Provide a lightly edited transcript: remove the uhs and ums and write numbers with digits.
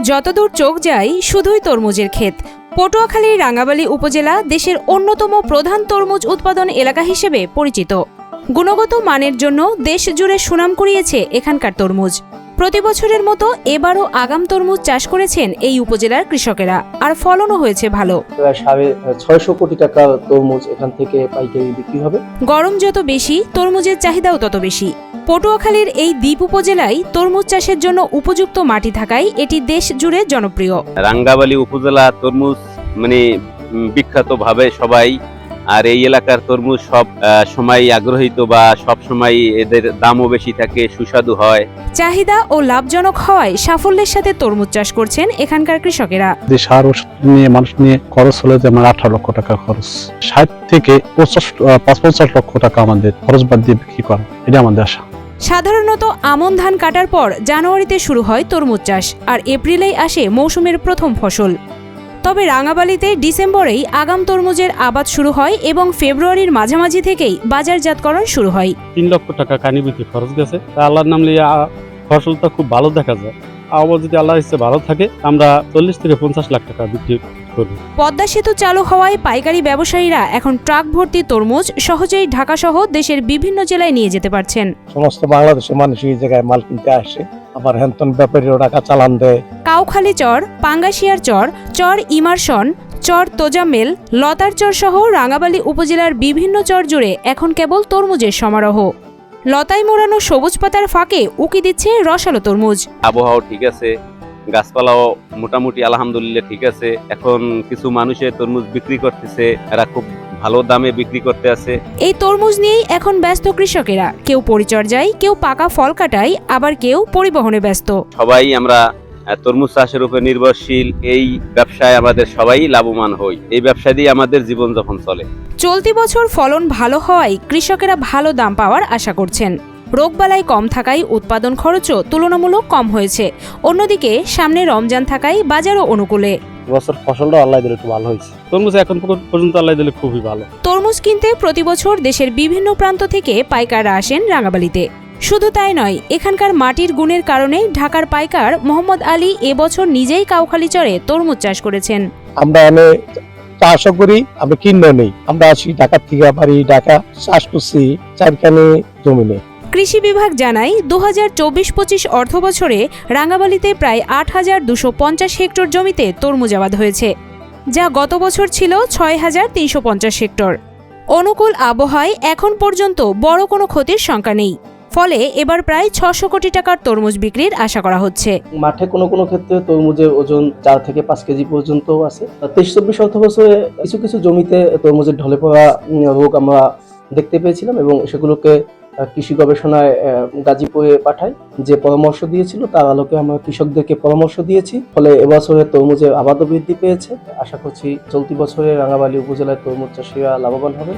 যতদূর চোখ যায় শুধুই তরমুজের ক্ষেত। পটুয়াখালীর রাঙ্গাবালী উপজেলা দেশের অন্যতম প্রধান তরমুজ উৎপাদন এলাকা হিসেবে পরিচিত। গুণগত মানের জন্য দেশ জুড়ে সুনাম কুড়িয়েছে এখানকার তরমুজ। প্রতি বছরের মতো এবারও আগাম তরমুজ চাষ করেছেন এই উপজেলার কৃষকেরা, আর ফলনও হয়েছে ভালো। প্রায় 650 কোটি টাকার তরমুজ এখান থেকে পাইকারি বিক্রি হবে। গরম যত বেশি, তরমুজের চাহিদাও তত বেশি। পটুয়াখালীর এই দ্বীপ উপজেলায় তরমুজ চাষের জন্য উপযুক্ত মাটি থাকায় এটি দেশ জুড়ে জনপ্রিয়। রাঙ্গাবালী উপজেলা তরমুজ বিখ্যাত ভাবে সবাই, আর এই এলাকার তরমুজ সব সময় আগ্রহীত বা সব সময় এদের দামও বেশি থাকে, সুস্বাদু হয়। চাহিদা ও লাভজনক হওয়ায় সাফল্যের সাথে তরমুজ চাষ করছেন এখানকার কৃষকেরা। সার ওষুধ নিয়ে মানুষ নিয়ে খরচ হলে যেমন 18 লক্ষ টাকা খরচ, 60 থেকে 55 লক্ষ টাকা আমাদের খরচ বাদ দিয়ে বিক্রি করা, এটা আমাদের আশা। সাধারণত আমন ধান কাটার পর জানুয়ারিতে শুরু হয় তরমুজ চাষ, আর এপ্রিলেই আসে মৌসুমের প্রথম ফসল। তবে রাঙ্গাবালীতে ডিসেম্বরেই আগাম তরমুজের আবাদ শুরু হয় এবং ফেব্রুয়ারির মাঝামাঝি থেকেই বাজারজাতকরণ শুরু হয়। 3 লক্ষ টাকা কানি বিক্রি খরচ গেছে। আল্লাহর নাম লিয়ে ফসলটা খুব ভালো দেখা যায়। আবার যদি আল্লাহর ইচ্ছে ভালো থাকে আমরা 40 থেকে 50 লাখ টাকা বিক্রি করি। পদ্মা সেতু চালু হওয়ায় পাইকারি ব্যবসায়ীরা এখন ট্রাক ভর্তি তরমুজ সহজেই ঢাকা সহ দেশের বিভিন্ন জেলায় নিয়ে যেতে পারছেন। সমস্ত বাংলাদেশের মানুষ এই জায়গায় মাল কিনতে আসে, আবার হ্যান্তন ব্যাপারীরা টাকা চালান দেয়। কাউখালী চর, পাঙ্গাশিয়ার চর, চর ইমারশন, চর তোজামেল, লতার চর সহ রাঙ্গাবালী উপজেলার বিভিন্ন চর জুড়ে এখন কেবল তরমুজের সমারোহ। লতায় মোড়ানো সবুজ পাতার ফাঁকে উকি দিচ্ছে রসালো তরমুজ। আবহাওয়া ঠিক আছে, গাছপালাও মোটামুটি আলহামদুলিল্লাহ ঠিক আছে। এখন কিছু মানুষে তরমুজ বিক্রি করতেছে, এরা খুব ভালো দামে বিক্রি করতে আছে। এই তরমুজ নিয়েই এখন ব্যস্ত কৃষকেরা। কেউ পরিচর্যায়, কেউ পাকা ফল কাটায়, আবার কেউ পরিবহনে ব্যস্ত। সবাই আমরা তরমুজ চাষের উপর নির্ভরশীল। এই ব্যবসায় আমাদের সবাই লাভবান হই। এই ব্যবসা দিয়ে আমাদের জীবনযাপন চলে। চলতি বছর ফলন ভালো হওয়ায় কৃষকেরা ভালো দাম পাওয়ার আশা করছেন। রোগবালাই কম থাকায় উৎপাদন খরচও তুলনামূলক কম হয়েছে। অন্যদিকে সামনে রমজান থাকায় বাজারও অনুকূলে। বছর ফসলটা আল্লাহ দিলে একটু ভালো হয়েছে। তরমুজ এখন পর্যন্ত আল্লাহ দিলে খুবই ভালো। তরমুজ কিনতে প্রতি বছর দেশের বিভিন্ন প্রান্ত থেকে পাইকাররা আসেন রাঙ্গাবালীতে। শুধু তাই নয়, এখানকার মাটির গুণের কারণে ঢাকার পাইকার মোহাম্মদ আলী এবছর নিজেই কাউখালী চরে তরমুজ চাষ করেছেন। আমরা চাষ করি, আমরা কিনে নেই। আমরা আসি ঢাকা থেকে, বাড়ি ঢাকা, চাষ করছি 4খানি জমিনে। কৃষি বিভাগ জানায় 2024-25 অর্থ বছরে রাঙ্গাবালীতে প্রায় 8,250 হেক্টর জমিতে তরমুজ আবাদ হয়েছে, যা গত বছর ছিল 6,350 হেক্টর। অনুকূল আবহাওয়ায় এখন পর্যন্ত বড় কোনো ক্ষতির শঙ্কা নেই। ফলে এবার প্রায় 600 কোটি টাকার তরমুজ বিক্রির আশা করা হচ্ছে। মাঠে কোনো কোনো ক্ষেত্রে তরমুজের ওজন 4 থেকে 5 কেজি পর্যন্ত আছে। 23-24 অর্থ বছরে কিছু কিছু জমিতে তরমুজের ঢলে পড়া রোগ আমরা দেখতে পেয়েছিলাম এবং সেগুলোকে কৃষি গবেষণায় গাজীপুরে পাঠাই। যে পরামর্শ দিয়েছিল তার আলোকে আমরা কৃষকদেরকে পরামর্শ দিয়েছি। ফলে এবছরে তরমুজের আবাদও বৃদ্ধি পেয়েছে। আশা করছি চলতি বছরে রাঙ্গাবালী উপজেলায় তরমুজ চাষিরা লাভবান হবেন।